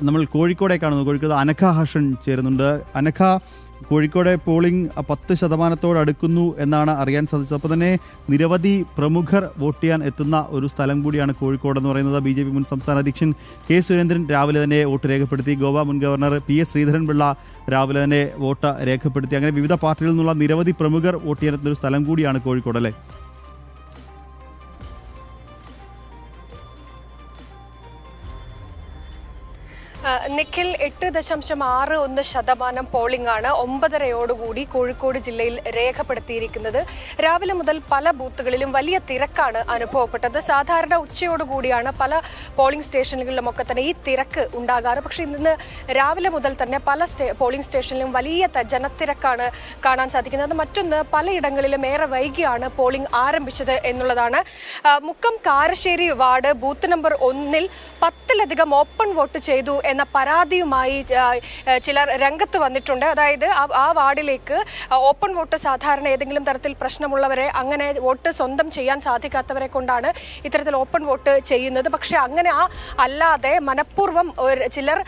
നമ്മൾ കോഴിക്കോടേക്കാണ്. കോഴിക്കോട് അനഘ ഹർഷൻ ചേരുന്നുണ്ട്. അനഘ, കോഴിക്കോട് പോളിംഗ് 10% അടുക്കുന്നു എന്നാണ് അറിയാൻ സാധിച്ചത്. അപ്പോൾ തന്നെ നിരവധി പ്രമുഖർ വോട്ട് ചെയ്യാൻ എത്തുന്ന ഒരു സ്ഥലം കൂടിയാണ് കോഴിക്കോട് എന്ന് പറയുന്നത്. BJP മുൻ സംസ്ഥാന അധ്യക്ഷൻ കെ സുരേന്ദ്രൻ രാവിലെ തന്നെ വോട്ട് രേഖപ്പെടുത്തി. ഗോവ മുൻ ഗവർണർ PS ശ്രീധരൻപിള്ള രാവിലെ തന്നെ വോട്ട് രേഖപ്പെടുത്തി. അങ്ങനെ വിവിധ പാർട്ടികളിൽ നിന്നുള്ള നിരവധി പ്രമുഖർ വോട്ട് ചെയ്യാൻ എത്തുന്ന ഒരു സ്ഥലം കൂടിയാണ് കോഴിക്കോട്, അല്ലേ? നിഖിൽ, 8.61% പോളിംഗ് ആണ് 9:30 കോഴിക്കോട് ജില്ലയിൽ രേഖപ്പെടുത്തിയിരിക്കുന്നത്. രാവിലെ മുതൽ പല ബൂത്തുകളിലും വലിയ തിരക്കാണ് അനുഭവപ്പെട്ടത്. സാധാരണ ഉച്ചയോടുകൂടിയാണ് പല പോളിംഗ് സ്റ്റേഷനുകളിലുമൊക്കെ തന്നെ ഈ തിരക്ക് ഉണ്ടാകാറ്. പക്ഷേ ഇന്ന് രാവിലെ മുതൽ തന്നെ പല പോളിംഗ് സ്റ്റേഷനിലും വലിയ ജനത്തിരക്കാണ് കാണാൻ സാധിക്കുന്നത്. മറ്റൊന്ന്, പലയിടങ്ങളിലും ഏറെ വൈകിയാണ് പോളിംഗ് ആരംഭിച്ചത് എന്നുള്ളതാണ്. Mukkam Karassery ward booth number 1-ൽ 10-ലധികം ഓപ്പൺ വോട്ട് ചെയ്തു എന്ന പരാതിയുമായി ചിലർ രംഗത്ത് വന്നിട്ടുണ്ട്. അതായത് ആ വാർഡിലേക്ക് ഓപ്പൺ വോട്ട് സാധാരണ ഏതെങ്കിലും തരത്തിൽ പ്രശ്നമുള്ളവരെ, അങ്ങനെ വോട്ട് സ്വന്തം ചെയ്യാൻ സാധിക്കാത്തവരെ കൊണ്ടാണ് ഇത്തരത്തിൽ ഓപ്പൺ വോട്ട് ചെയ്യുന്നത്. പക്ഷെ അങ്ങനെ അല്ലാതെ മനഃപൂർവ്വം ചിലർ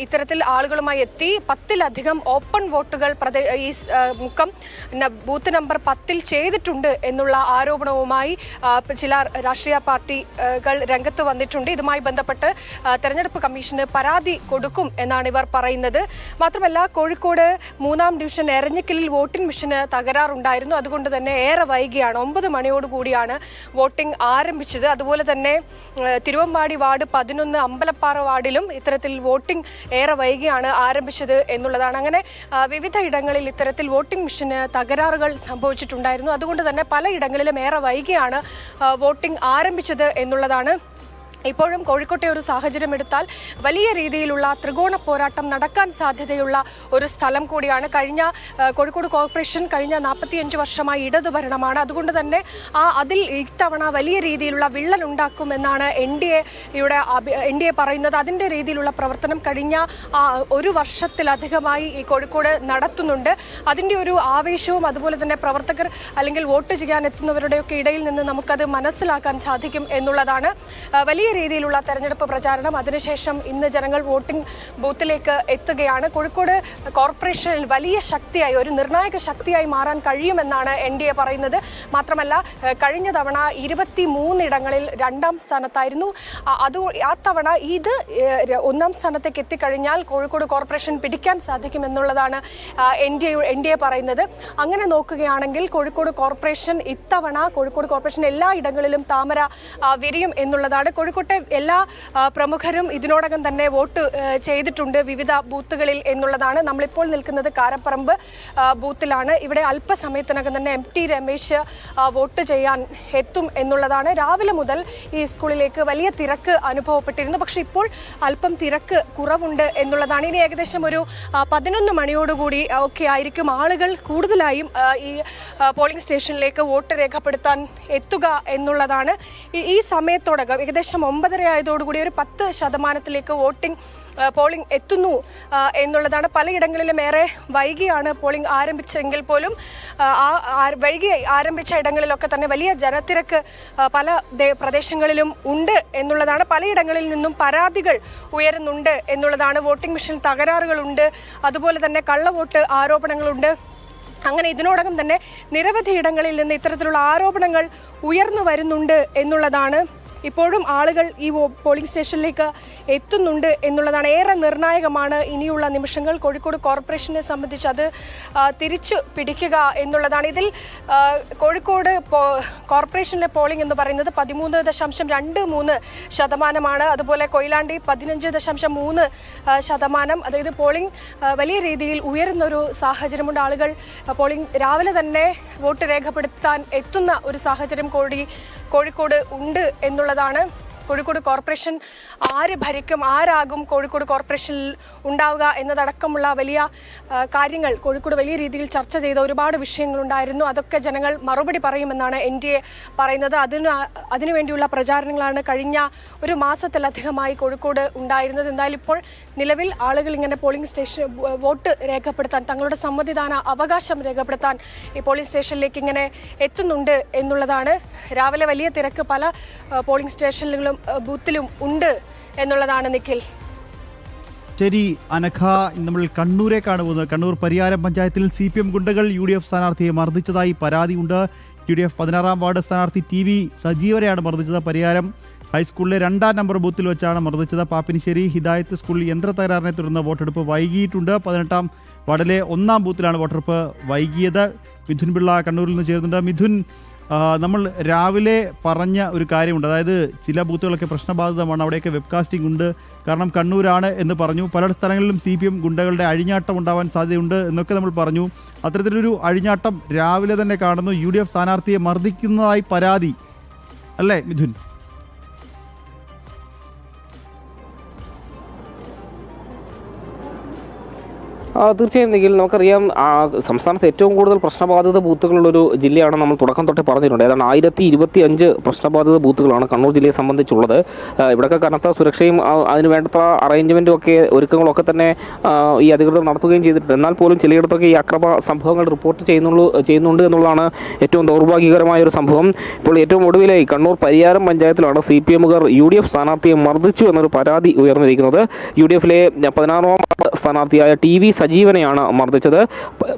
ഇത്തരത്തിൽ ആളുകളുമായി എത്തി 10-ലധികം ഓപ്പൺ വോട്ടുകൾ ഈ മുക്കം ബൂത്ത് നമ്പർ 10-ൽ ചെയ്തിട്ടുണ്ട് എന്നുള്ള ആരോപണവുമായി ചില രാഷ്ട്രീയ പാർട്ടികൾ രംഗത്ത് വന്നിട്ടുണ്ട്. ഇതുമായി ബന്ധപ്പെട്ട് തെരഞ്ഞെടുപ്പ് കമ്മീഷന് പരാതി കൊടുക്കും എന്നാണ് ഇവർ പറയുന്നത്. മാത്രമല്ല, കോഴിക്കോട് 3-ാം ഡിവിഷൻ എരഞ്ഞിക്കലിൽ വോട്ടിംഗ് മെഷീന് തകരാറുണ്ടായിരുന്നു. അതുകൊണ്ട് തന്നെ ഏറെ വൈകിയാണ് 9 മണിയോടുകൂടിയാണ് വോട്ടിംഗ് ആരംഭിച്ചത്. അതുപോലെ തന്നെ തിരുവമ്പാടി വാർഡ് 11 അമ്പലപ്പാറ വാർഡിലും ഇത്തരത്തിൽ വോട്ടിംഗ് ഏറെ വൈകിയാണ് ആരംഭിച്ചത് എന്നുള്ളതാണ്. അങ്ങനെ വിവിധ ഇടങ്ങളിൽ ഇത്തരത്തിൽ വോട്ടിംഗ് മെഷീന് തകരാറുകൾ സംഭവിച്ചിട്ടുണ്ടായിരുന്നു. അതുകൊണ്ട് തന്നെ പലയിടങ്ങളിലും ഏറെ വൈകിയാണ് വോട്ടിംഗ് ആരംഭിച്ചത് എന്നുള്ളതാണ്. ഇപ്പോഴും കോഴിക്കോട്ടെ ഒരു സാഹചര്യം എടുത്താൽ വലിയ രീതിയിലുള്ള ത്രികോണ പോരാട്ടം നടക്കാൻ സാധ്യതയുള്ള ഒരു സ്ഥലം കൂടിയാണ്. കോഴിക്കോട് കോർപ്പറേഷൻ കഴിഞ്ഞ 45 വർഷമായി ഇടതുഭരണമാണ്. അതുകൊണ്ട് തന്നെ അതിൽ ഇത്തവണ വലിയ രീതിയിലുള്ള വിള്ളൽ ഉണ്ടാക്കുമെന്നാണ് NDA പറയുന്നത്. അതിൻ്റെ രീതിയിലുള്ള പ്രവർത്തനം കഴിഞ്ഞ ഒരു വർഷത്തിലധികമായി ഈ കോഴിക്കോട് നടത്തുന്നുണ്ട്. അതിൻ്റെ ഒരു ആവേശവും അതുപോലെ തന്നെ പ്രവർത്തകർ അല്ലെങ്കിൽ വോട്ട് ചെയ്യാൻ എത്തുന്നവരുടെയൊക്കെ ഇടയിൽ നിന്ന് നമുക്കത് മനസ്സിലാക്കാൻ സാധിക്കും എന്നുള്ളതാണ്. വലിയ രീതിയിലുള്ള തെരഞ്ഞെടുപ്പ് പ്രചാരണം, അതിനുശേഷം ഇന്ന് ജനങ്ങൾ വോട്ടിംഗ് ബൂത്തിലേക്ക് എത്തുകയാണ്. കോഴിക്കോട് കോർപ്പറേഷനിൽ വലിയ ശക്തിയായി, ഒരു നിർണായക ശക്തിയായി മാറാൻ കഴിയുമെന്നാണ് NDA പറയുന്നത്. മാത്രമല്ല, കഴിഞ്ഞ തവണ 23 ഇടങ്ങളിൽ 2-ാം സ്ഥാനത്തായിരുന്നു. ആ തവണ ഇത് 1-ാം സ്ഥാനത്തേക്ക് എത്തിക്കഴിഞ്ഞാൽ കോഴിക്കോട് കോർപ്പറേഷൻ പിടിക്കാൻ സാധിക്കുമെന്നുള്ളതാണ് NDA പറയുന്നത്. അങ്ങനെ നോക്കുകയാണെങ്കിൽ കോഴിക്കോട് കോർപ്പറേഷൻ എല്ലാ ഇടങ്ങളിലും താമര വിരിയും എന്നുള്ളതാണ്. കോഴിക്കോട്ടെ എല്ലാ പ്രമുഖരും ഇതിനോടകം തന്നെ വോട്ട് ചെയ്തിട്ടുണ്ട് വിവിധ ബൂത്തുകളിൽ എന്നുള്ളതാണ്. നമ്മളിപ്പോൾ നിൽക്കുന്നത് കാരപ്പറമ്പ് ബൂത്തിലാണ്. ഇവിടെ അല്പസമയത്തിനകം തന്നെ MT രമേശ് വോട്ട് ചെയ്യാൻ എത്തും എന്നുള്ളതാണ്. രാവിലെ മുതൽ ഈ സ്കൂളിലേക്ക് വലിയ തിരക്ക് അനുഭവപ്പെട്ടിരുന്നു. പക്ഷെ ഇപ്പോൾ അല്പം തിരക്ക് കുറവുണ്ട് എന്നുള്ളതാണ്. ഇനി ഏകദേശം ഒരു 11 മണിയോടുകൂടി ഒക്കെ ആയിരിക്കും ആളുകൾ കൂടുതലായും ഈ പോളിംഗ് സ്റ്റേഷനിലേക്ക് വോട്ട് രേഖപ്പെടുത്താൻ എത്തുക എന്നുള്ളതാണ്. ഈ സമയത്തോടകം ഏകദേശം 9:30 ആയതോടുകൂടി ഒരു 10% പോളിംഗ് എത്തുന്നു എന്നുള്ളതാണ്. പലയിടങ്ങളിലും ഏറെ വൈകിയാണ് പോളിംഗ് ആരംഭിച്ചെങ്കിൽ പോലും വൈകി ആരംഭിച്ച ഇടങ്ങളിലൊക്കെ തന്നെ വലിയ ജനത്തിരക്ക് പല പ്രദേശങ്ങളിലും ഉണ്ട് എന്നുള്ളതാണ്. പലയിടങ്ങളിൽ നിന്നും പരാതികൾ ഉയരുന്നുണ്ട് എന്നുള്ളതാണ്. വോട്ടിംഗ് മെഷീൻ തകരാറുകളുണ്ട്, അതുപോലെ തന്നെ കള്ളവോട്ട് ആരോപണങ്ങളുണ്ട്. അങ്ങനെ ഇതിനോടകം തന്നെ നിരവധി ഇടങ്ങളിൽ നിന്ന് ഇത്തരത്തിലുള്ള ആരോപണങ്ങൾ ഉയർന്നു വരുന്നുണ്ട് എന്നുള്ളതാണ്. ഇപ്പോഴും ആളുകൾ ഈ പോളിംഗ് സ്റ്റേഷനിലേക്ക് എത്തുന്നുണ്ട് എന്നുള്ളതാണ്. ഏറെ നിർണായകമാണ് ഇനിയുള്ള നിമിഷങ്ങൾ. കോഴിക്കോട് കോർപ്പറേഷനെ സംബന്ധിച്ച് അത് തിരിച്ചു പിടിക്കുക എന്നുള്ളതാണ്. ഇതിൽ കോഴിക്കോട് കോർപ്പറേഷനിലെ പോളിംഗ് എന്ന് പറയുന്നത് 13.23%. അതുപോലെ കൊയിലാണ്ടി 15.3%. അതായത് പോളിംഗ് വലിയ രീതിയിൽ ഉയരുന്നൊരു സാഹചര്യമുണ്ട്. ആളുകൾ പോളിംഗ് രാവിലെ തന്നെ വോട്ട് രേഖപ്പെടുത്താൻ എത്തുന്ന ഒരു സാഹചര്യം കൂടി കോഴിക്കോട് ഉണ്ട് എന്നുള്ളതാണ്. കോഴിക്കോട് കോർപ്പറേഷൻ ആര് ഭരിക്കും, ആരാകും കോഴിക്കോട് കോർപ്പറേഷനിൽ ഉണ്ടാവുക എന്നതടക്കമുള്ള വലിയ കാര്യങ്ങൾ കോഴിക്കോട് വലിയ രീതിയിൽ ചർച്ച ചെയ്ത ഒരുപാട് വിഷയങ്ങളുണ്ടായിരുന്നു. അതൊക്കെ ജനങ്ങൾ മറുപടി പറയുമെന്നാണ് NDA പറയുന്നത്. അതിനുവേണ്ടിയുള്ള പ്രചാരണങ്ങളാണ് കഴിഞ്ഞ ഒരു മാസത്തിലധികമായി കോഴിക്കോട് ഉണ്ടായിരുന്നത്. എന്തായാലും ഇപ്പോൾ നിലവിൽ ആളുകൾ ഇങ്ങനെ പോളിംഗ് സ്റ്റേഷൻ വോട്ട് രേഖപ്പെടുത്താൻ, തങ്ങളുടെ സമ്മതിദാന അവകാശം രേഖപ്പെടുത്താൻ ഈ പോളിംഗ് സ്റ്റേഷനിലേക്ക് ഇങ്ങനെ എത്തുന്നുണ്ട് എന്നുള്ളതാണ്. രാവിലെ വലിയ തിരക്ക് പല പോളിംഗ് സ്റ്റേഷനുകളും ബൂത്തിലും ഉണ്ട് എന്നുള്ളതാണ് നിഖിൽ. ശരി അനഘ, നമ്മൾ കണ്ണൂരേക്കാണ് പോകുന്നത്. കണ്ണൂർ പരിയാരം പഞ്ചായത്തിൽ CPM ഗുണ്ടകൾ UDF സ്ഥാനാർത്ഥിയെ മർദ്ദിച്ചതായി പരാതിയുണ്ട്. UDF 16-ാം വാർഡ് സ്ഥാനാർത്ഥി TV സജീവരെയാണ് മർദ്ദിച്ചത്. പരിയാരം ഹൈസ്കൂളിലെ 2-ാം നമ്പർ ബൂത്തിൽ വെച്ചാണ് മർദ്ദിച്ചത്. പാപ്പിനിശ്ശേരി ഹിദായത്ത് സ്കൂളിൽ യന്ത്ര തകരാറിനെ തുടർന്ന് വോട്ടെടുപ്പ് വൈകിയിട്ടുണ്ട്. 18-ാം വാർഡിലെ 1-ാം ബൂത്തിലാണ് വോട്ടെടുപ്പ് വൈകിയത്. മിഥുൻ പിള്ള കണ്ണൂരിൽ നിന്ന് ചേരുന്നുണ്ട്. മിഥുൻ, നമ്മൾ രാവിലെ പറഞ്ഞ ഒരു കാര്യമുണ്ട്, അതായത് ചില ബൂത്തുകളൊക്കെ പ്രശ്നബാധിതമാണ്, അവിടെയൊക്കെ വെബ്കാസ്റ്റിംഗ് ഉണ്ട്, കാരണം കണ്ണൂരാണ് എന്ന് പറഞ്ഞു. പല സ്ഥലങ്ങളിലും CPM ഗുണ്ടകളുടെ അഴിഞ്ഞാട്ടം ഉണ്ടാവാൻ സാധ്യതയുണ്ട് എന്നൊക്കെ നമ്മൾ പറഞ്ഞു. അത്തരത്തിലൊരു അഴിഞ്ഞാട്ടം രാവിലെ തന്നെ കാണുന്നു. UDF സ്ഥാനാർത്ഥിയെ മർദ്ദിക്കുന്നതായി പരാതി, അല്ലേ മിഥുൻ? തീർച്ചയായും നിഖിൽ, നമുക്കറിയാം സംസ്ഥാനത്ത് ഏറ്റവും കൂടുതൽ പ്രശ്നബാധിത ബൂത്തുകളുള്ളൊരു ജില്ലയാണ്. നമ്മൾ തുടക്കം തൊട്ടേ പറഞ്ഞിട്ടുണ്ട്. ഏതാണ്ട് 1025 പ്രശ്നബാധിത ബൂത്തുകളാണ് കണ്ണൂർ ജില്ലയെ സംബന്ധിച്ചുള്ളത്. ഇവിടെയൊക്കെ കനത്ത സുരക്ഷയും അതിന് വേണ്ടത്ര അറേഞ്ച്മെൻറ്റും ഒക്കെ ഒരുക്കങ്ങളൊക്കെ തന്നെ ഈ അധികൃതർ നടത്തുകയും ചെയ്തിട്ടുണ്ട്. എന്നാൽ പോലും ചിലയിടത്തൊക്കെ ഈ അക്രമ സംഭവങ്ങൾ റിപ്പോർട്ട് ചെയ്യുന്നുണ്ട് എന്നുള്ളതാണ് ഏറ്റവും ദൗർഭാഗ്യകരമായ ഒരു സംഭവം. ഇപ്പോൾ ഏറ്റവും ഒടുവിലായി കണ്ണൂർ പരിയാരം പഞ്ചായത്തിലാണ് CPMകാർ UDF സ്ഥാനാർത്ഥിയെ മർദ്ദിച്ചു എന്നൊരു പരാതി ഉയർന്നിരിക്കുന്നത്. UDFിലെ 16-ാം സ്ഥാനാർത്ഥിയായ TV സജീവനെയാണ് മർദ്ദിച്ചത്.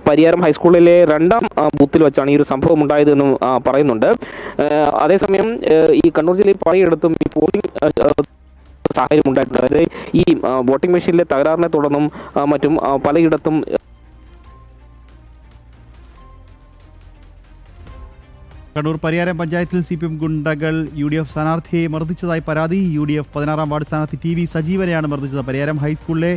പരിയാരം ഹൈസ്കൂളിലെ 2-ാം ബൂത്തിൽ വെച്ചാണ് ഈ ഒരു സംഭവം ഉണ്ടായതെന്നും പറയുന്നുണ്ട്. അതേസമയം ഈ കണ്ണൂർ ജില്ലയിൽ പലയിടത്തും ഈ പോളിംഗ് സാഹചര്യം ഉണ്ടായിട്ടുണ്ട്. അതായത് ഈ വോട്ടിംഗ് മെഷീനിലെ തകരാറിനെ തുടർന്നും മറ്റും പലയിടത്തും കണ്ണൂർ പരിയാരം പഞ്ചായത്തിൽ CPM ഗുണ്ടകൾ UDF സ്ഥാനാർത്ഥിയെ മർദ്ദിച്ചതായി പരാതി. UDF 16-ാം വാർഡ് സ്ഥാനാർത്ഥി TV സജീവനെയാണ് മർദ്ദിച്ചത്. പരിയാരം ഹൈസ്കൂളിലെ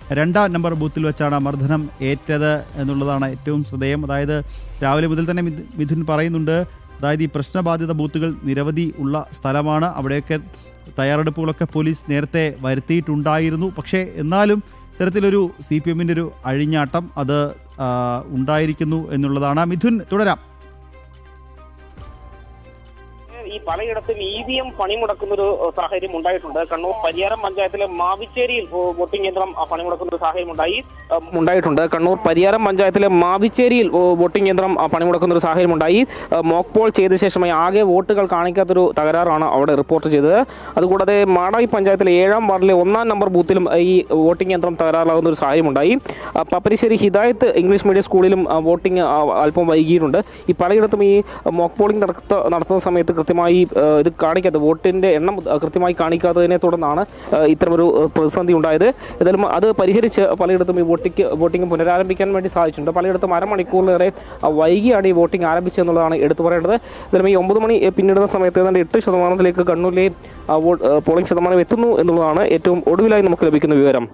2-ാം നമ്പർ ബൂത്തിൽ വെച്ചാണ് മർദ്ദനം ഏറ്റത് എന്നുള്ളതാണ് ഏറ്റവും ശ്രദ്ധേയം. അതായത് രാവിലെ മുതൽ തന്നെ മിഥുൻ പറയുന്നുണ്ട്, അതായത് ഈ പ്രശ്നബാധിത ബൂത്തുകൾ നിരവധി ഉള്ള സ്ഥലമാണ്. അവിടെയൊക്കെ തയ്യാറെടുപ്പുകളൊക്കെ പോലീസ് നേരത്തെ വരുത്തിയിട്ടുണ്ടായിരുന്നു. പക്ഷേ എന്നാലും ഇത്തരത്തിലൊരു CPMൻ്റെ ഒരു അഴിഞ്ഞാട്ടം അത് ഉണ്ടായിരിക്കുന്നു എന്നുള്ളതാണ്. മിഥുൻ, തുടരാം. ഈ പലയിടത്തും EVM പണിമുടക്കുന്നൊരു സാഹചര്യം ഉണ്ടായിട്ടുണ്ട്. കണ്ണൂർ പരിയാരം പഞ്ചായത്തിലെ മാവിച്ചേരിയിൽ വോട്ടിംഗ് യന്ത്രം പണിമുടക്കുന്ന ഒരു സാഹചര്യം ഉണ്ടായിട്ടുണ്ട്. കണ്ണൂർ പരിയാരം പഞ്ചായത്തിലെ മാവിച്ചേരിയിൽ വോട്ടിംഗ് യന്ത്രം പണിമുടക്കുന്ന ഒരു സാഹചര്യം ഉണ്ടായി. മോക്ക് പോൾ ചെയ്ത ശേഷമായി ആകെ വോട്ടുകൾ കാണിക്കാത്തൊരു തകരാറാണ് അവിടെ റിപ്പോർട്ട് ചെയ്തത്. അതുകൂടാതെ മാടായി പഞ്ചായത്തിലെ 7-ാം വാർഡിലെ 1-ാം നമ്പർ ബൂത്തിലും ഈ വോട്ടിംഗ് യന്ത്രം തകരാറാകുന്ന ഒരു സാഹചര്യം ഉണ്ടായി. പാപ്പിനിശ്ശേരി ഹിദായത്ത് ഇംഗ്ലീഷ് മീഡിയം സ്കൂളിലും വോട്ടിംഗ് അല്പം വൈകിയിട്ടുണ്ട്. ഈ പലയിടത്തും ഈ മോക്ക് പോളിംഗ് നടത്തുന്ന സമയത്ത് കൃത്യമായി ഇത് കാണിക്കാത്ത വോട്ടിന്റെ എണ്ണം കൃത്യമായി കാണിക്കാത്തതിനെ തുടർന്നാണ് ഇത്തരമൊരു പ്രതിസന്ധി ഉണ്ടായത്. ഏതായാലും അത് പരിഹരിച്ച് പലയിടത്തും ഈ വോട്ടിംഗ് പുനരാരംഭിക്കാൻ വേണ്ടി സാധിച്ചിട്ടുണ്ട്. പലയിടത്തും അരമണിക്കൂറിലേറെ വൈകിയാണ് ഈ വോട്ടിംഗ് ആരംഭിച്ചതെന്നുള്ളതാണ് എടുത്തു പറയേണ്ടത്. ഏതായാലും ഈ 9 മണി പിന്നിടുന്ന സമയത്ത് ഏതാണ്ട് 8% കണ്ണൂരിലെ പോളിംഗ് ശതമാനം എത്തുന്നു എന്നുള്ളതാണ് ഏറ്റവും ഒടുവിലായി നമുക്ക് ലഭിക്കുന്ന വിവരം.